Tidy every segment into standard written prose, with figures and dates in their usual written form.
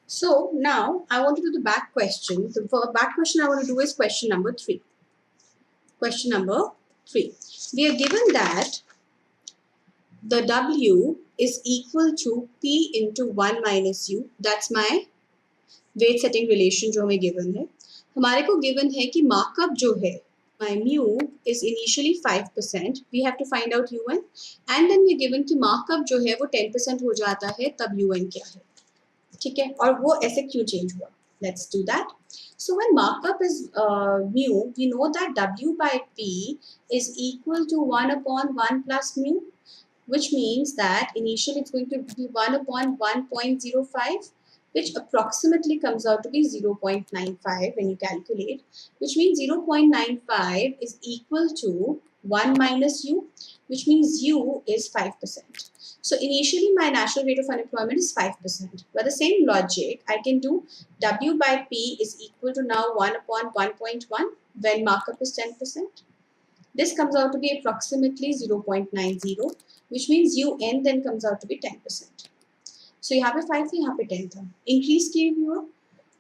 So now I want to do the back question. The back question I want to do is question number 3. Question number 3. We are given that the W is equal to P into 1 minus U. That's my weight setting relation जो हमें given है. हमारे को given है कि markup जो है, my mu is initially 5%. We have to find out UN. And then we're given कि markup जो है वो 10% हो जाता है, तब UN क्या है. ठीक है, और वो ऐसे क्यों चेंज हुआ? Let's do that. So when markup is mu, we know that W by P is equal to 1 upon 1 plus mu, which means that initially it's going to be 1 upon 1.05, which approximately comes out to be 0.95 when you calculate, which means 0.95 is equal to 1 minus U, which means U is 5%. So initially my national rate of unemployment is 5%. By the same logic, I can do W by P is equal to now 1 upon 1.1 when markup is 10%. This comes out to be approximately 0.90, which means UN then comes out to be 10%. So यहाँ पे 5 थी, यहाँ पे 10 था. Increase क्यों हुआ?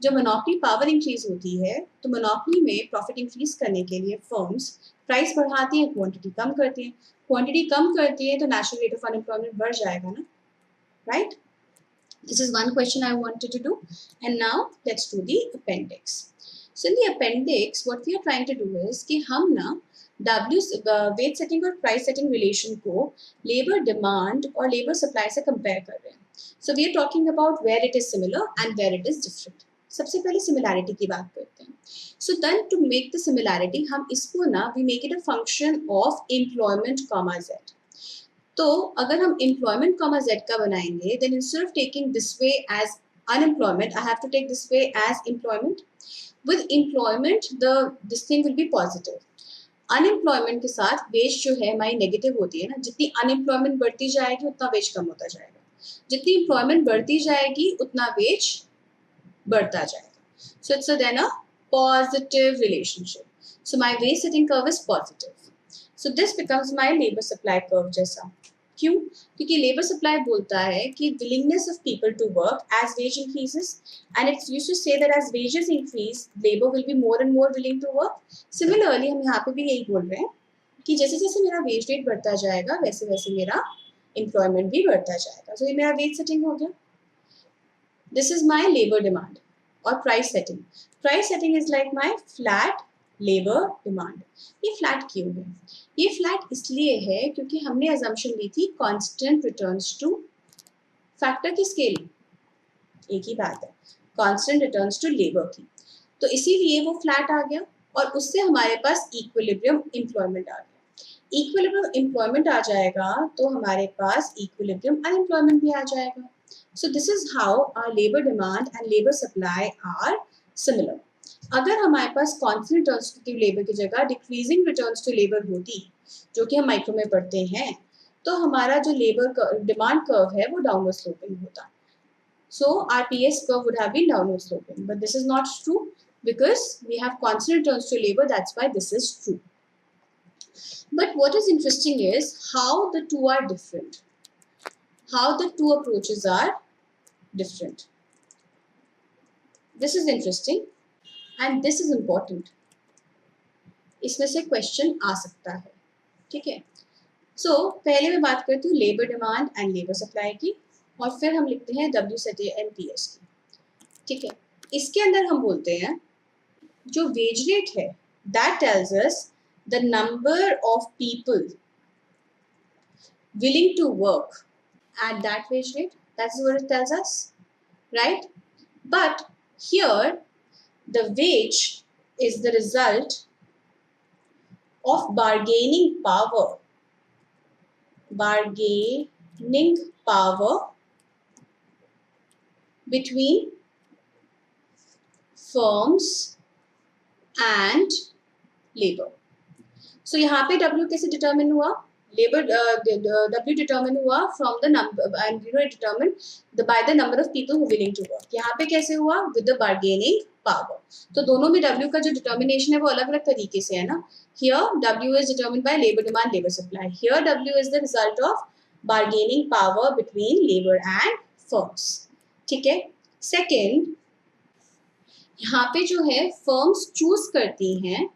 जब monopoly power increase होती है तो मोनोपोली में प्रॉफिट इंक्रीज करने के लिए फर्म्स प्राइस बढ़ाती हैं, क्वांटिटी कम करती हैं. क्वांटिटी कम करती है तो नेशनल रेट ऑफ अनएम्प्लॉयमेंट बढ़ जाएगा ना, right? This is one question I wanted to do. And now let's do the appendix. So in the appendix, what we are trying to do is कि हम ना W wait setting और price setting relation को labour demand और labour supply से compare कर रहे हैं. So we are talking about where it is similar and where it is different. सबसे पहले सिमिलैरिटी की बात करते हैं. So then to make the similarity, हम इसको ना we make it a function of employment comma z. तो अगर हम employment comma z का बनाएंगे, then instead of taking this way as unemployment, I have to take this way as employment. With employment, this thing will be positive. Unemployment के साथ veg जो है हमारी नेगेटिव होती है ना. जितनी अनएम्प्लॉयमेंट बढ़ती जाएगी उतना वेज कम होता जाएगा. जितनी एम्प्लॉयमेंट बढ़ती जाएगी उतना वेज बढ़ता जाएगा. So it's then a positive relationship. So my wage setting curve is positive. So this becomes my labour supply curve जैसा. क्यों? क्योंकि लेबर सप्लाई बोलता है कि willingness of people to work as wage increases, and it's used to say that as wages increase labour will be more and more willing to work. Similarly हम यहाँ पे भी यही बोल रहे हैं कि जैसे जैसे मेरा वेज रेट बढ़ता जाएगा वैसे वैसे मेरा एम्प्लॉयमेंट भी बढ़ता जाएगा. तो ये मेरा वेज सेटिंग हो गया. This is my labour demand. और price setting, price setting is like my flat labour demand. ये फ्लैट क्यों है? ये फ्लैट इसलिए है क्योंकि हमने अजम्पशन ली थी कांस्टेंट रिटर्न्स टू फैक्टर की स्केल. एक ही बात है, कांस्टेंट रिटर्न्स टू लेबर की. तो इसीलिए वो फ्लैट आ गया और उससे हमारे पास इक्विलिब्रियम एम्प्लॉयमेंट आ गया. इक्विलिब्रियम एम्प्लॉयमेंट आ जाएगा तो हमारे पास इक्विलिब्रियम अनएम्प्लॉयमेंट भी आ जाएगा. So this is how our labour demand and labour supply are similar. अगर हमारे पास कांस्टेंट रिटर्न्स टू लेबर की जगह डिक्रीजिंग रिटर्न्स टू लेबर होती, जो कि हम माइक्रो में पढ़ते हैं, तो हमारा जो लेबर डिमांड कर्व है वो डाउनवर्ड स्लोपिंग होता. So our PS curve would have been downward sloping, but this is not true because we have constant returns to labor. That's why this is true. But what is interesting is how the two are different. How the two approaches are different. This is interesting and this is important. इसमें से question आ सकता है. ठीक है. सो पहले मैं बात करती हूँ labour demand and labour supply की, और फिर हम लिखते हैं W सेट एंड PS की. ठीक है. इसके अंदर हम बोलते हैं जो वेज रेट है that tells us the number of people willing to work at that wage rate. That's what it tells us, right? But here the wage is the result of bargaining power between firms and labor. So यहाँ पे W कैसे determine हुआ? Labor W determine हुआ from the number, and determined by the number of people who are willing to work. यहाँ पे कैसे हुआ? With the bargaining power. तो दोनों में W का जो determination है वो अलग अलग तरीके से है ना. Here W is determined by labor demand, labor supply. Here W is the result of bargaining power between labor and firms. ठीक है. सेकेंड, यहाँ पे जो है फर्म्स चूज करती हैं,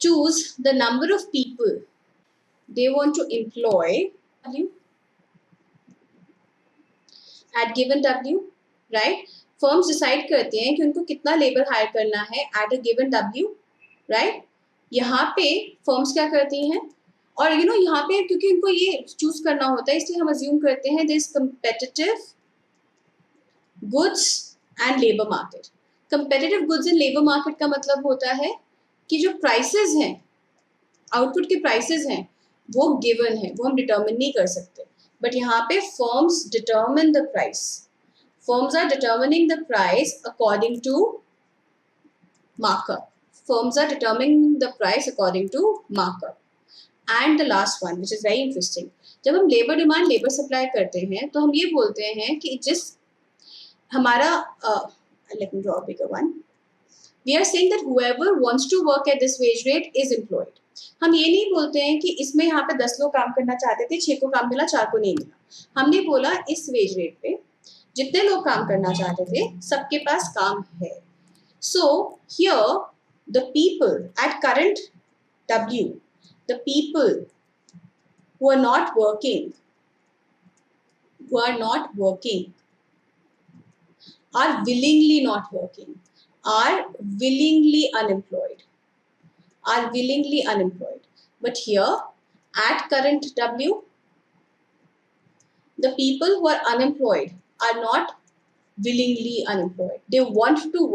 choose the number of people they want to employ at given W, right? Firms decide करते हैं कि उनको कितना लेबर हायर करना है at a given W, right? यहाँ पे firms क्या करती हैं, और यहाँ पे क्योंकि उनको ये चूज करना होता है इसलिए हम अज्यूम करते हैं this competitive goods and labor market. competitive goods and labor market का मतलब होता है कि जो प्राइसेस हैं, आउटपुट के प्राइसेस हैं, वो गिवन है, वो हम डिटर्मिन नहीं कर सकते, बट यहाँ पे firms determine the price. Firms are determining the price according to markup. Firms are determining the price according to markup. And the last one which is very interesting, जब हम लेबर डिमांड लेबर सप्लाई करते हैं तो हम ये बोलते हैं कि जिस हमारा let me draw a bigger one, we are saying that whoever wants to work at this wage rate is employed. हम ये नहीं बोलते हैं कि इसमें यहाँ पे 10 लोग काम करना चाहते थे, 6 को काम मिला, 4 को नहीं मिला. हमने बोला इस वेज रेट पे जितने लोग काम करना चाहते थे सबके पास काम है. So here the people at current W, the people who are not working, are willingly not working, are willingly unemployed. But here at current W, the people who are unemployed are not willingly unemployed. They want to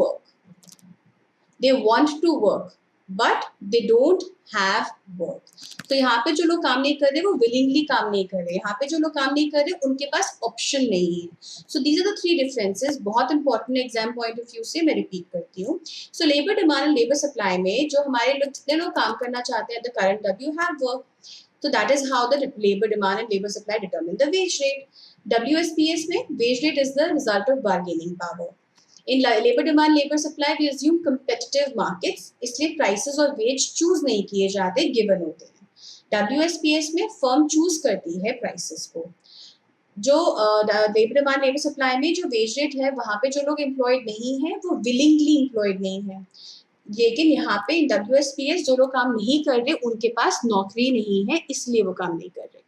work, but they don't have work. तो यहाँ पे जो लोग काम नहीं कर रहे वो willingly काम नहीं कर रहे, यहाँ पे जो लोग काम नहीं कर रहे उनके पास ऑप्शन नहीं है. So these are the three differences. बहुत important exam point of view से मैं रिपीट करती हूँ. So labour demand and labour supply में जो हमारे लोग जितने लोग काम करना चाहते हैं the current W have work. So that is how the labor demand and labor supply determine the wage rate. WSPS में wage rate is the result of bargaining power. In labor demand labor supply we assume competitive markets, इसलिए prices और wage choose नहीं किए जाते, given होते हैं. WSPS में firm choose करती है prices को. जो लेबर डिमांड लेबर सप्लाई में जो वेज रेट है वहाँ पे जो लोग एम्प्लॉयड नहीं है वो विलिंगली एम्प्लॉयड नहीं है, लेकिन यहाँ पे WSPS जो लोग काम नहीं कर रहे उनके पास नौकरी नहीं है इसलिए वो काम नहीं कर रहे.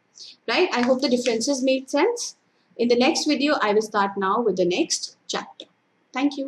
Right, I hope the differences made sense. In the next video, I will start now with the next chapter. Thank you.